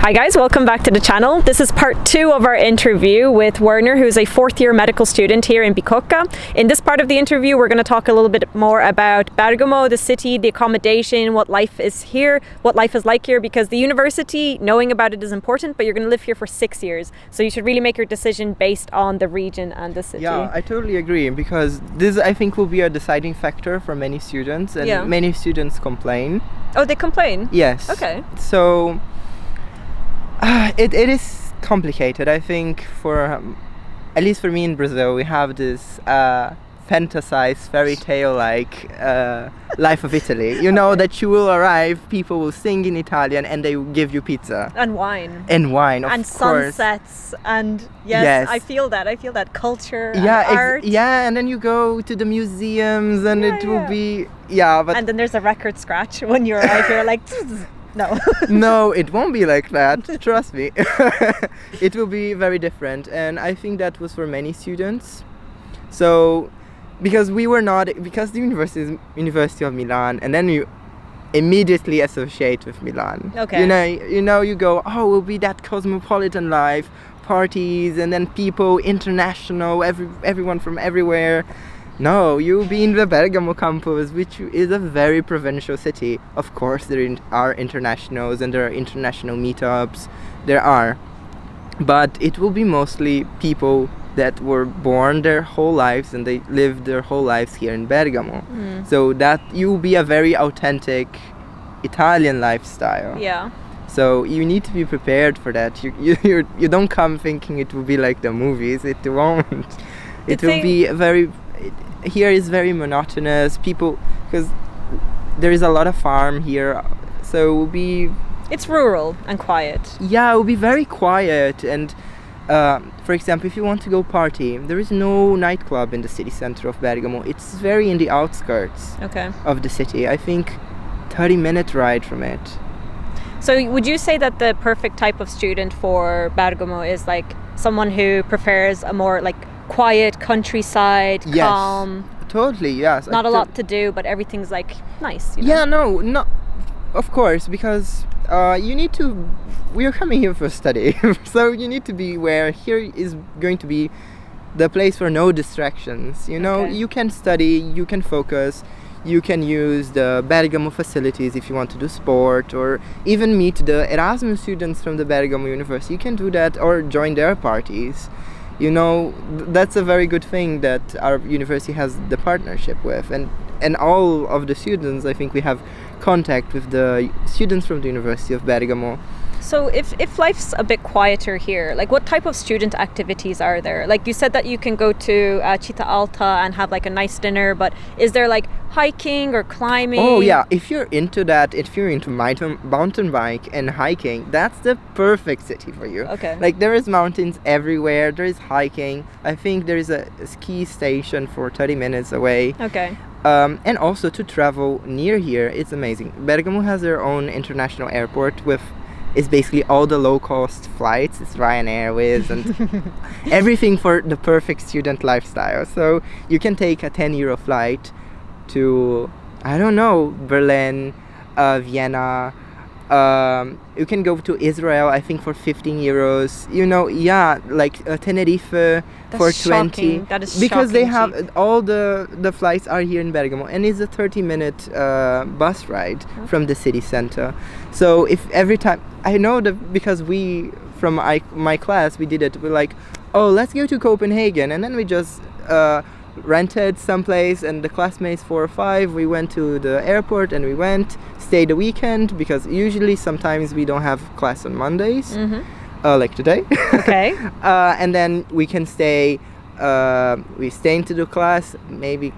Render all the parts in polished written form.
Hi guys, welcome back to the channel. This is part 2 of our interview with Werner, who's a 4th year medical student here in Bicocca. In this part of the interview, we're going to talk a little bit more about Bergamo, the city, the accommodation, what life is here, what life is like here, because the university, knowing about it is important, but you're going to live here for 6 years. So you should really make your decision based on the region and the city. Yeah, I totally agree, because this, I think, will be a deciding factor for many students, and many students complain. Oh, they complain? Yes. Okay. So it is complicated. I think at least for me in Brazil, we have this fantasized fairy tale like life of Italy. You know that you will arrive, people will sing in Italian, and they will give you pizza and wine. And wine, of and course. Sunsets, and yes, I feel that. I feel that culture. Yeah, and art. And then you go to the museums, and it will be but and then there's a record scratch when you arrive here, like. No. No, it won't be like that. Trust me. It will be very different, and I think that was for many students. So, because the university is University of Milan, and then you immediately associate with Milan. Okay. You go, oh, it will be that cosmopolitan life, parties, and then people, international, everyone from everywhere. No, you'll be in the Bergamo campus, which is a very provincial city. Of course, there are internationals and there are international meetups. But it will be mostly people that were born their whole lives and they lived their whole lives here in Bergamo. So that you'll be a very authentic Italian lifestyle. Yeah. So you need to be prepared for that. You don't come thinking it will be like the movies. It won't. It will be here is very monotonous. Because there is a lot of farm here, so it will be. It's rural and quiet. Yeah, it will be very quiet. And for example, if you want to go party, there is no nightclub in the city center of Bergamo. It's very in the outskirts of the city. I think 30-minute ride from it. So would you say that the perfect type of student for Bergamo is like someone who prefers a more like quiet countryside, calm? Totally, yes. Not a lot to do, but everything's like nice. Yeah, no, of course, because we are coming here for study, so you need to be where here is going to be the place for no distractions. You can study, you can focus. You can use the Bergamo facilities if you want to do sport, or even meet the Erasmus students from the Bergamo University. You can do that, or join their parties. That's a very good thing that our university has the partnership with, and all of the students, I think we have contact with the students from the University of Bergamo. So if life's a bit quieter here, like what type of student activities are there? Like you said that you can go to Città Alta and have like a nice dinner, but is there like hiking or climbing? Oh yeah, if you're into that, if you're into mountain bike and hiking, that's the perfect city for you. Okay. Like there is mountains everywhere, there is hiking. I think there is a ski station for 30 minutes away. Okay. And also to travel near here, it's amazing. Bergamo has their own international airport it's basically all the low-cost flights. It's Ryanair, Wizz, and everything for the perfect student lifestyle. So you can take a 10-euro flight to, I don't know, Berlin, Vienna. You can go to Israel, I think, for 15 euros. Like Tenerife for 20. Shocking. That is because they cheap. have all the flights are here in Bergamo, and it's a 30-minute bus ride from the city center. So if every time, I know that because from my class, we did it. We're like, oh, let's go to Copenhagen, and then we just rented someplace, and the classmates 4 or 5, we went to the airport and we stayed a weekend, because sometimes we don't have class on Mondays, like today. Okay. And then we can we stay into the class, maybe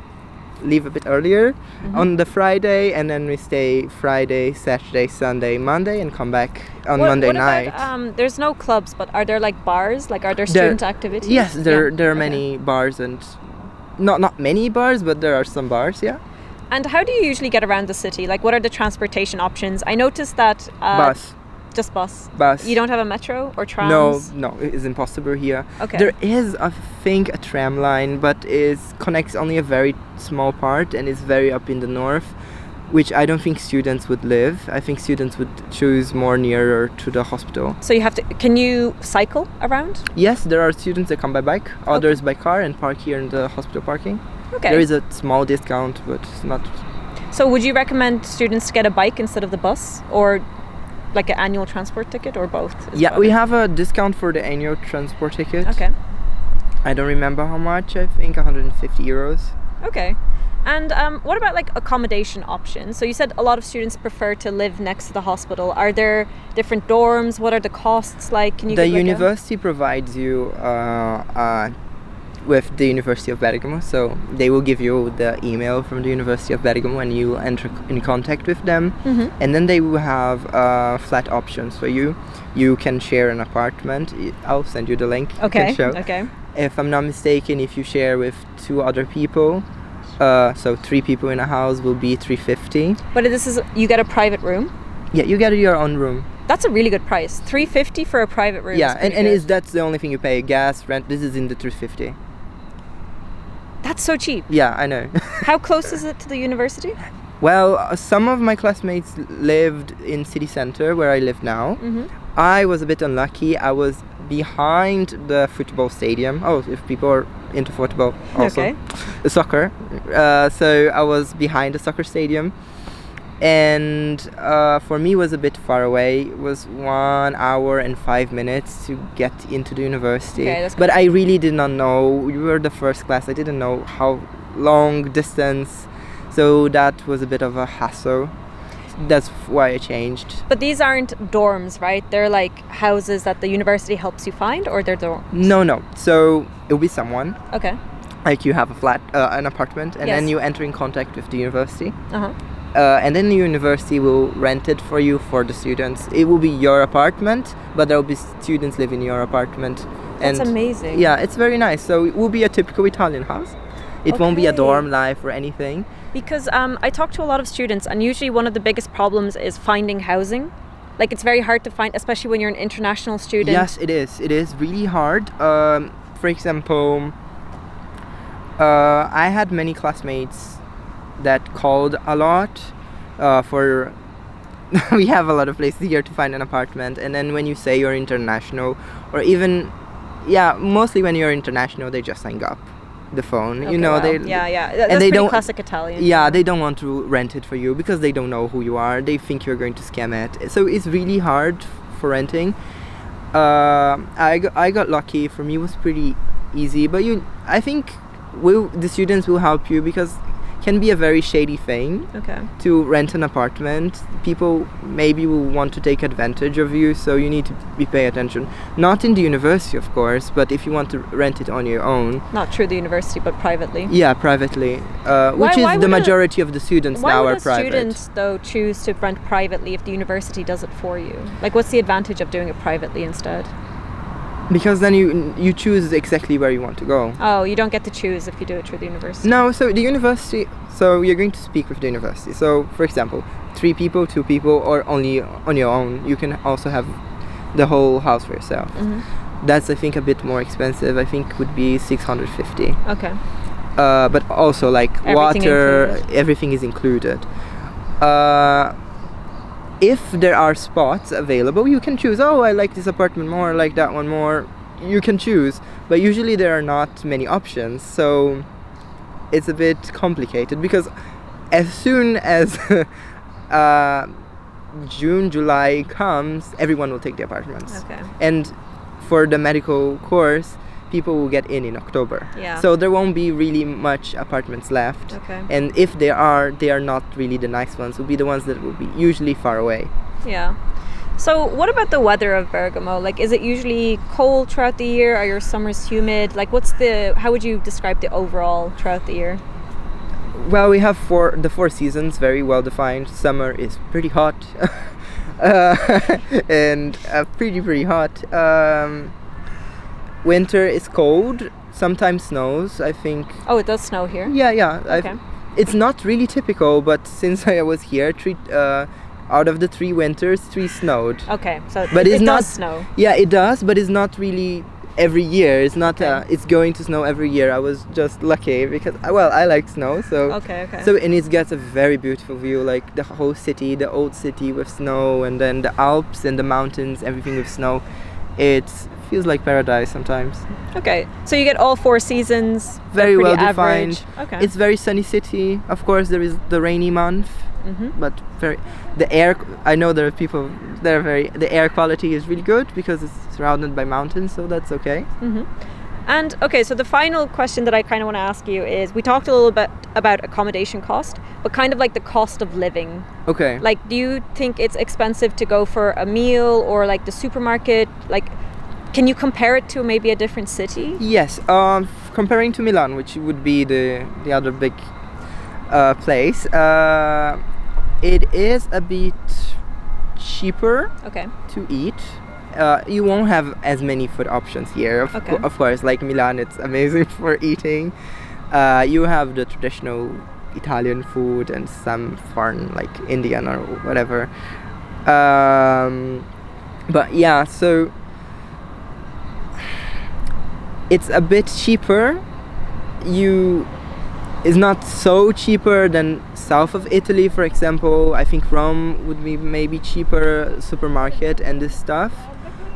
leave a bit earlier on the Friday, and then we stay Friday, Saturday, Sunday, Monday, and come back on Monday night. About, there's no clubs, but are there like bars? Like are there student activities? Yes, there are many bars, and not many bars, but there are some bars, yeah. And how do you usually get around the city? Like, what are the transportation options? I noticed that bus. Just bus. Bus. You don't have a metro or trams? No, it is impossible here. Okay. There is, I think, a tram line, but it connects only a very small part, and it's very up in the north. which I don't think students would live. I think students would choose more nearer to the hospital. So you have to. Can you cycle around? Yes, there are students that come by bike, others by car, and park here in the hospital parking. Okay. There is a small discount, but it's not. So would you recommend students to get a bike instead of the bus, or like an annual transport ticket, or both? Yeah, we have a discount for the annual transport ticket. Okay. I don't remember how much. I think 150 euros. Okay. And what about like accommodation options? So you said a lot of students prefer to live next to the hospital. Are there different dorms? What are the costs like? Can you? The university provides you with the University of Bergamo, so they will give you the email from the University of Bergamo, and you enter in contact with them, and then they will have flat options for you. You can share an apartment. I'll send you the link. Okay. You can show. Okay. If I'm not mistaken, if you share with 2 other people, so 3 people in a house will be 350. But this is, you get a private room? Yeah, you get your own room. That's a really good price. 350 for a private room. Yeah, and that's the only thing you pay. Gas, rent, this is in the 350. That's so cheap. Yeah, I know. How close is it to the university? Well, some of my classmates lived in city center where I live now. I was a bit unlucky. I was behind the football stadium. Oh, if people are into football also. Okay. Soccer. So I was behind the soccer stadium. And for me it was a bit far away. It was 1 hour and 5 minutes to get into the university. Okay, that's but I really did not know. We were the first class. I didn't know how long distance. So that was a bit of a hassle. That's why I changed. But these aren't dorms, right? They're like houses that the university helps you find, or they're dorms? No. So it'll be someone. Okay. Like you have a flat, an apartment, and Yes. then you enter in contact with the university. Uh-huh. And then the university will rent it for you for the students. It will be your apartment, but there will be students living in your apartment. That's amazing. Yeah, it's very nice. So it will be a typical Italian house. It won't be a Okay. dorm life or anything. Because I talk to a lot of students, and usually one of the biggest problems is finding housing. Like, it's very hard to find, especially when you're an international student. Yes, it is. It is really hard. For example, I had many classmates that called a lot for we have a lot of places here to find an apartment, and then when you say you're international, or even mostly when you're international, they just hang up the phone. Okay, you know, wow. they That's they pretty don't classic Italian. Yeah, they don't want to rent it for you because they don't know who you are. They think you're going to scam it. So it's really hard for renting. I got lucky. For me, it was pretty easy. But I think the students will help you, because it can be a very shady thing. Okay. To rent an apartment. People maybe will want to take advantage of you, so you need to pay attention. Not in the university, of course, but if you want to rent it on your own. Not through the university, but privately. Yeah, privately. Which why is the would majority of the students Why now would are a private. student, though, choose to rent privately if the university does it for you? Like, what's the advantage of doing it privately instead? Because then you choose exactly where you want to go. Oh, you don't get to choose if you do it through the university. No, so the university, so you're going to speak with the university. So, for example, 3 people, 2 people, or only on your own. You can also have the whole house for yourself. That's, I think, a bit more expensive. I think would be 650. Okay. But also, like, Everything water, included. everything is included. If there are spots available, you can choose. Oh, I like this apartment more, I like that one more. You can choose, but usually there are not many options, so it's a bit complicated, because as soon as June, July comes, everyone will take the apartments. Okay. And for the medical course, people will get in October. Yeah. So there won't be really much apartments left. Okay. And if they are not really the nice ones. Will be the ones that will be usually far away. Yeah. So what about the weather of Bergamo? Like, is it usually cold throughout the year? Are your summers humid? Like, how would you describe the overall throughout the year? Well, we have the 4 seasons very well defined. Summer is pretty hot. And pretty hot. Winter is cold, sometimes snows, I think. Oh, it does snow here? Yeah. Okay. It's not really typical, but since I was here, out of the 3 winters, 3 snowed. Okay, so But it it's does not snow. Yeah, it does, but it's not really every year. It's not Okay. it's going to snow every year. I was just lucky because well, I like snow, so Okay. so and it gets a very beautiful view, like the whole city, the old city with snow, and then the Alps and the mountains, everything with snow. It feels like paradise sometimes. Okay. So you get all 4 seasons. They're Very pretty well defined. average. Okay. It's very sunny city. Of course, there is the rainy month, but the air. I know there are people that are the air quality is really good because it's surrounded by mountains, so that's okay. And okay, so the final question that I kind of want to ask you is, we talked a little bit about accommodation cost, but kind of like the cost of living. Okay. Like, do you think it's expensive to go for a meal or like the supermarket? Like, can you compare it to maybe a different city? Yes. Comparing to Milan, which would be the other big place, it is a bit cheaper Okay. to eat. You won't have as many food options here. Of course, like Milan, it's amazing for eating. You have the traditional Italian food and some foreign, like Indian or whatever. But yeah, so it's a bit cheaper. It's not so cheaper than south of Italy, for example. I think Rome would be maybe cheaper supermarket and this stuff,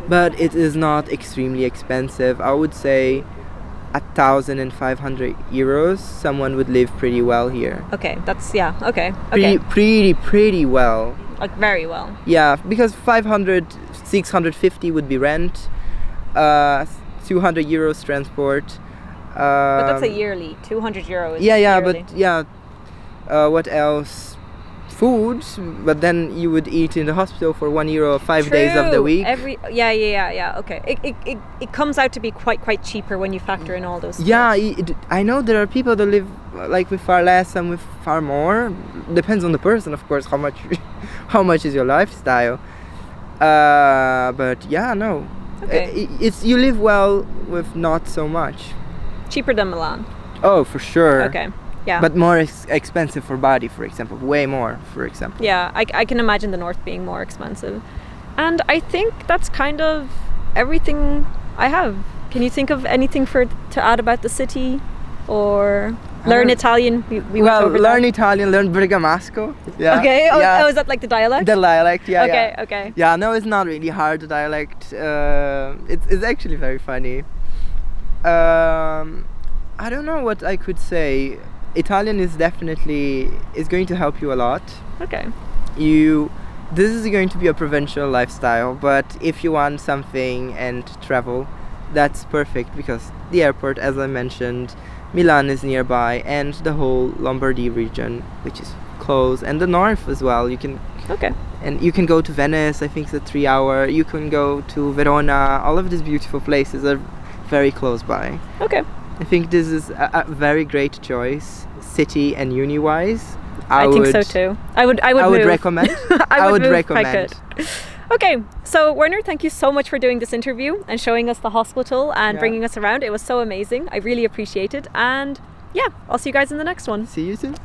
but it is not extremely expensive. I would say 1,500 euros, someone would live pretty well here. Okay, that's okay. Okay. Pretty well. Like very well. Yeah, because 500, 650 would be rent, 200 euros transport. But that's a yearly, 200 euros. Yeah, yearly. but yeah. What else? Food, but then you would eat in the hospital for €1 5 days of the week. Yeah. Okay. It comes out to be quite cheaper when you factor in all those. Yeah, I know there are people that live like with far less and with far more. Depends on the person, of course, how much is your lifestyle. But yeah, no. Okay. You live well with not so much. Cheaper than Milan. Oh, for sure. Okay. Yeah. But more expensive for body, for example. Way more, for example. Yeah, I can imagine the north being more expensive. And I think that's kind of everything I have. Can you think of anything to add about the city? Or learn Italian? Learn Italian, learn Bergamasco. Yeah. Okay, yeah. Is that like the dialect? The dialect, yeah. Okay. Yeah, no, it's not really hard, the dialect. It's actually very funny. I don't know what I could say. Italian is going to help you a lot. Okay. This is going to be a provincial lifestyle, but if you want something and travel, that's perfect because the airport, as I mentioned, Milan is nearby, and the whole Lombardy region, which is close, and the north as well. You can go to Venice. I think it's a 3-hour. You can go to Verona. All of these beautiful places are very close by. Okay. I think this is a very great choice, city and uni-wise. I think so too. I would recommend. I would recommend. Okay, so Werner, thank you so much for doing this interview and showing us the hospital and bringing us around. It was so amazing. I really appreciate it. And yeah, I'll see you guys in the next one. See you soon.